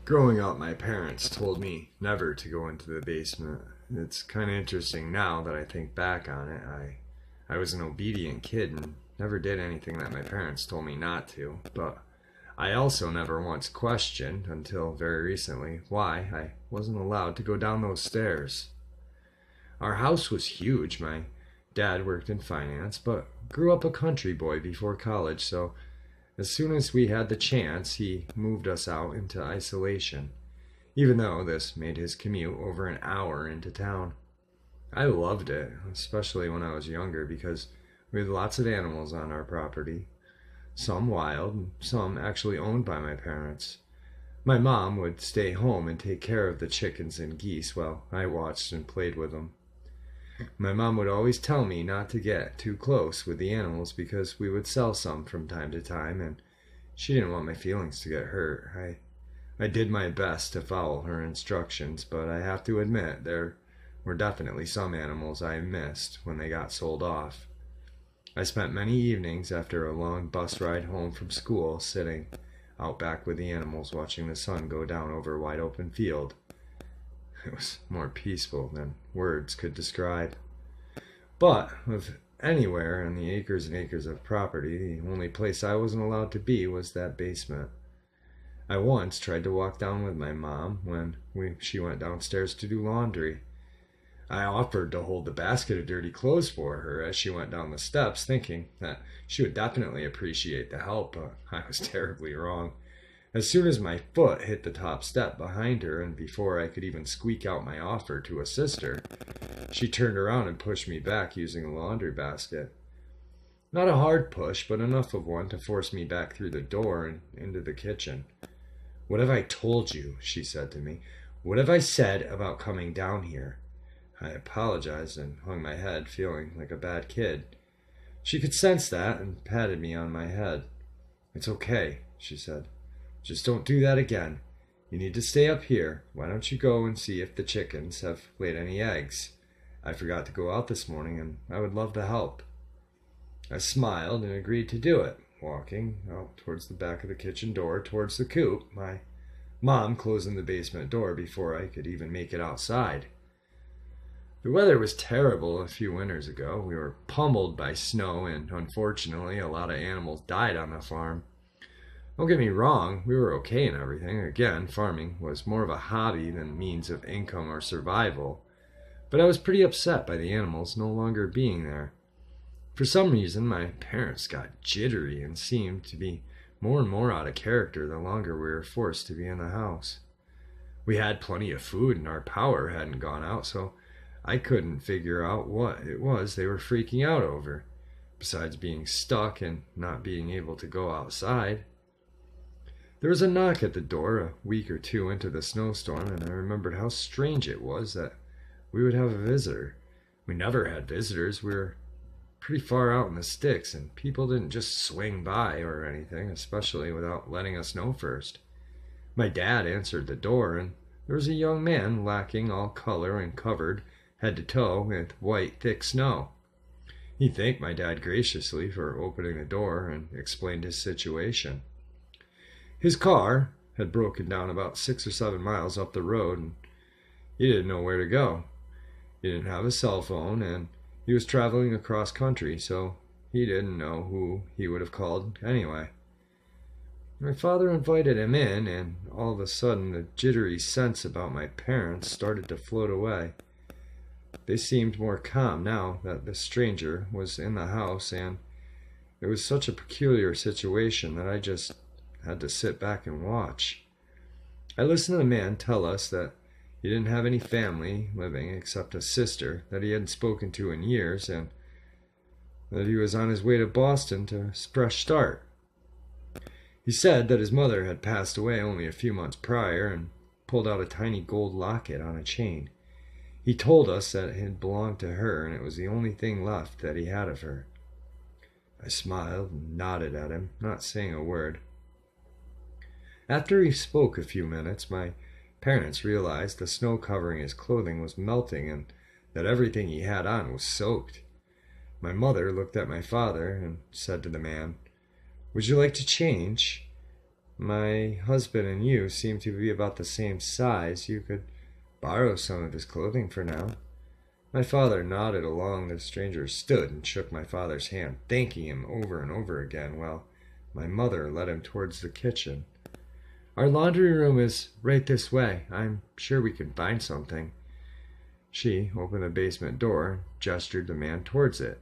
Growing up, my parents told me never to go into the basement. It's kind of interesting now that I think back on it. I was an obedient kid and never did anything that my parents told me not to, but I also never once questioned, until very recently, why I wasn't allowed to go down those stairs. Our house was huge. My dad worked in finance, but grew up a country boy before college, so as soon as we had the chance, he moved us out into isolation, even though this made his commute over an hour into town. I loved it, especially when I was younger, because we had lots of animals on our property, some wild, and some actually owned by my parents. My mom would stay home and take care of the chickens and geese while I watched and played with them. My mom would always tell me not to get too close with the animals because we would sell some from time to time, and she didn't want my feelings to get hurt. I did my best to follow her instructions, but I have to admit there were definitely some animals I missed when they got sold off. I spent many evenings after a long bus ride home from school sitting out back with the animals, watching the sun go down over a wide open field. It was more peaceful than words could describe. But of anywhere in the acres and acres of property, the only place I wasn't allowed to be was that basement. I once tried to walk down with my mom when she went downstairs to do laundry. I offered to hold the basket of dirty clothes for her as she went down the steps, thinking that she would definitely appreciate the help, but I was terribly wrong. As soon as my foot hit the top step behind her, and before I could even squeak out my offer to assist her, she turned around and pushed me back using the laundry basket. Not a hard push, but enough of one to force me back through the door and into the kitchen. "What have I told you?" she said to me. "What have I said about coming down here?" I apologized and hung my head, feeling like a bad kid. She could sense that and patted me on my head. "It's okay," she said. "Just don't do that again. You need to stay up here. Why don't you go and see if the chickens have laid any eggs? I forgot to go out this morning, and I would love to help." I smiled and agreed to do it, walking out towards the back of the kitchen door, towards the coop, my mom closing the basement door before I could even make it outside. The weather was terrible a few winters ago. We were pummeled by snow, and unfortunately, a lot of animals died on the farm. Don't get me wrong, we were okay and everything. Again, farming was more of a hobby than a means of income or survival. But I was pretty upset by the animals no longer being there. For some reason, my parents got jittery and seemed to be more and more out of character the longer we were forced to be in the house. We had plenty of food and our power hadn't gone out, so I couldn't figure out what it was they were freaking out over, besides being stuck and not being able to go outside. There was a knock at the door a week or two into the snowstorm, and I remembered how strange it was that we would have a visitor. We never had visitors. We were pretty far out in the sticks, and people didn't just swing by or anything, especially without letting us know first. My dad answered the door, and there was a young man lacking all color and covered head to toe with white, thick snow. He thanked my dad graciously for opening the door and explained his situation. His car had broken down about 6 or 7 miles up the road, and he didn't know where to go. He didn't have a cell phone, and he was traveling across country, so he didn't know who he would have called anyway. My father invited him in, and all of a sudden the jittery sense about my parents started to float away. They seemed more calm now that the stranger was in the house, and it was such a peculiar situation that I just had to sit back and watch. I listened to the man tell us that he didn't have any family living except a sister that he hadn't spoken to in years, and that he was on his way to Boston to a fresh start. He said that his mother had passed away only a few months prior, and pulled out a tiny gold locket on a chain. He told us that it had belonged to her, and it was the only thing left that he had of her. I smiled and nodded at him, not saying a word. After he spoke a few minutes, my parents realized the snow covering his clothing was melting and that everything he had on was soaked. My mother looked at my father and said to the man, "Would you like to change?" My husband and you seem to be about the same size. You could borrow some of his clothing for now." My father nodded along. The stranger stood and shook my father's hand, thanking him over and over again, while my mother led him towards the kitchen. "Our laundry room is right this way. I'm sure we can find something." She opened the basement door and gestured the man towards it.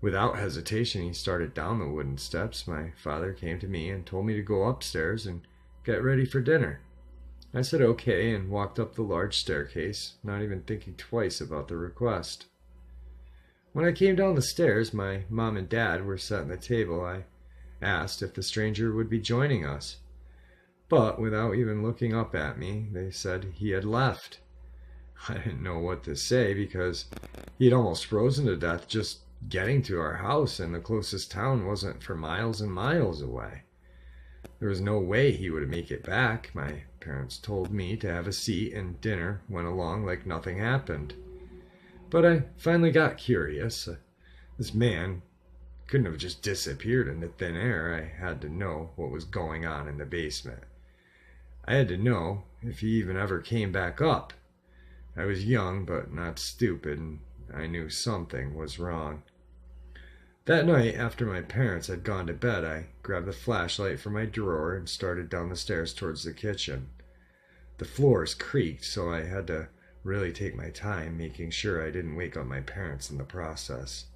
Without hesitation, he started down the wooden steps. My father came to me and told me to go upstairs and get ready for dinner. I said okay and walked up the large staircase, not even thinking twice about the request. When I came down the stairs, my mom and dad were sat at the table. I asked if the stranger would be joining us, but without even looking up at me, they said he had left. I didn't know what to say because he had almost frozen to death just getting to our house, and the closest town wasn't for miles and miles away. There was no way he would make it back. My parents told me to have a seat, and dinner went along like nothing happened. But I finally got curious. This man couldn't have just disappeared into thin air. I had to know what was going on in the basement. I had to know if he even ever came back up. I was young, but not stupid, and I knew something was wrong. That night, after my parents had gone to bed, I grabbed the flashlight from my drawer and started down the stairs towards the kitchen. The floors creaked, so I had to really take my time, making sure I didn't wake up my parents in the process.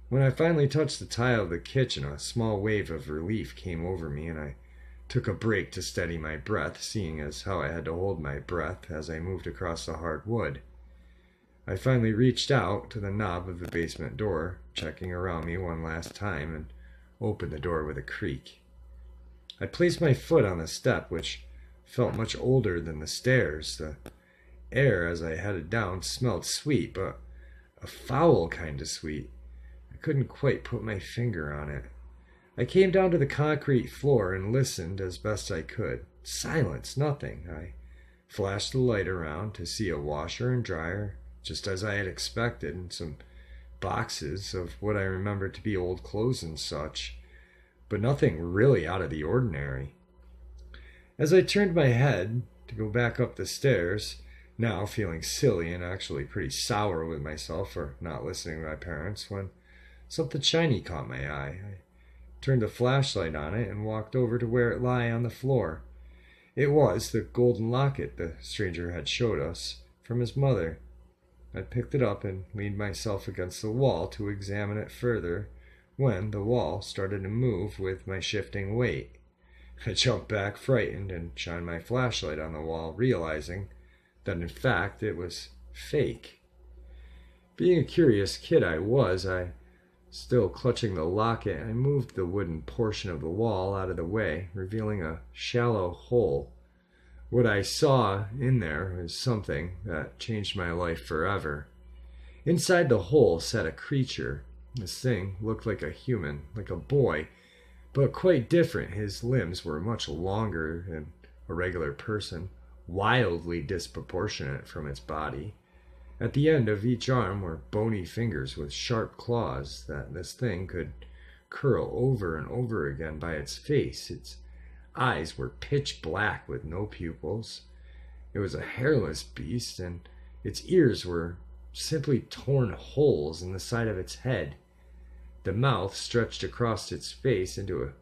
When I finally touched the tile of the kitchen, a small wave of relief came over me, and I took a break to steady my breath, seeing as how I had to hold my breath as I moved across the hard wood. I finally reached out to the knob of the basement door, checking around me one last time, and opened the door with a creak. I placed my foot on the step, which felt much older than the stairs. The air as I headed down smelled sweet, but a foul kind of sweet. I couldn't quite put my finger on it. I came down to the concrete floor and listened as best I could. Silence, nothing. I flashed the light around to see a washer and dryer, just as I had expected, and some boxes of what I remembered to be old clothes and such, but nothing really out of the ordinary. As I turned my head to go back up the stairs, now feeling silly and actually pretty sour with myself for not listening to my parents, when something shiny caught my eye. I turned the flashlight on it and walked over to where it lay on the floor. It was the golden locket the stranger had showed us from his mother. I picked it up and leaned myself against the wall to examine it further when the wall started to move with my shifting weight. I jumped back frightened and shined my flashlight on the wall, realizing that in fact it was fake. Being a curious kid I was, still clutching the locket, I moved the wooden portion of the wall out of the way, revealing a shallow hole. What I saw in there was something that changed my life forever. Inside the hole sat a creature. This thing looked like a human, like a boy, but quite different. His limbs were much longer than a regular person, wildly disproportionate from its body. At the end of each arm were bony fingers with sharp claws that this thing could curl over and over again by its face. Its eyes were pitch black with no pupils. It was a hairless beast, and its ears were simply torn holes in the side of its head. The mouth stretched across its face into a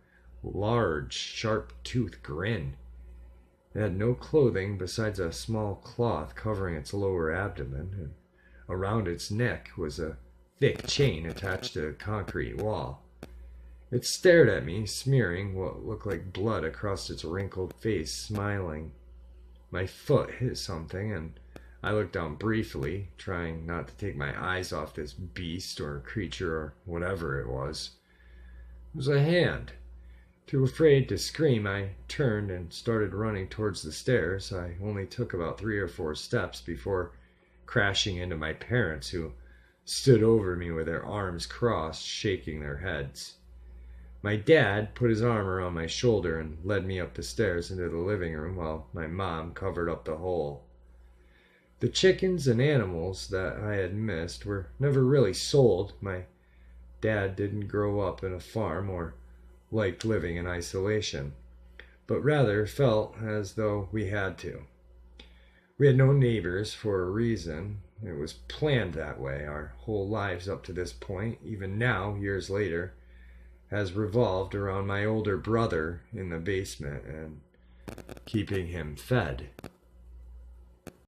large, sharp-toothed grin. It had no clothing besides a small cloth covering its lower abdomen, and around its neck was a thick chain attached to a concrete wall. It stared at me, smearing what looked like blood across its wrinkled face, smiling. My foot hit something, and I looked down briefly, trying not to take my eyes off this beast or creature or whatever it was. It was a hand. Too afraid to scream, I turned and started running towards the stairs. I only took about 3 or 4 steps before crashing into my parents, who stood over me with their arms crossed, shaking their heads. My dad put his arm around my shoulder and led me up the stairs into the living room while my mom covered up the hole. The chickens and animals that I had missed were never really sold. My dad didn't grow up in a farm or liked living in isolation. but rather felt as though we had to. We had no neighbors for a reason. It was planned that way. Our whole lives up to this point, even now, years later, has revolved around my older brother in the basement and keeping him fed.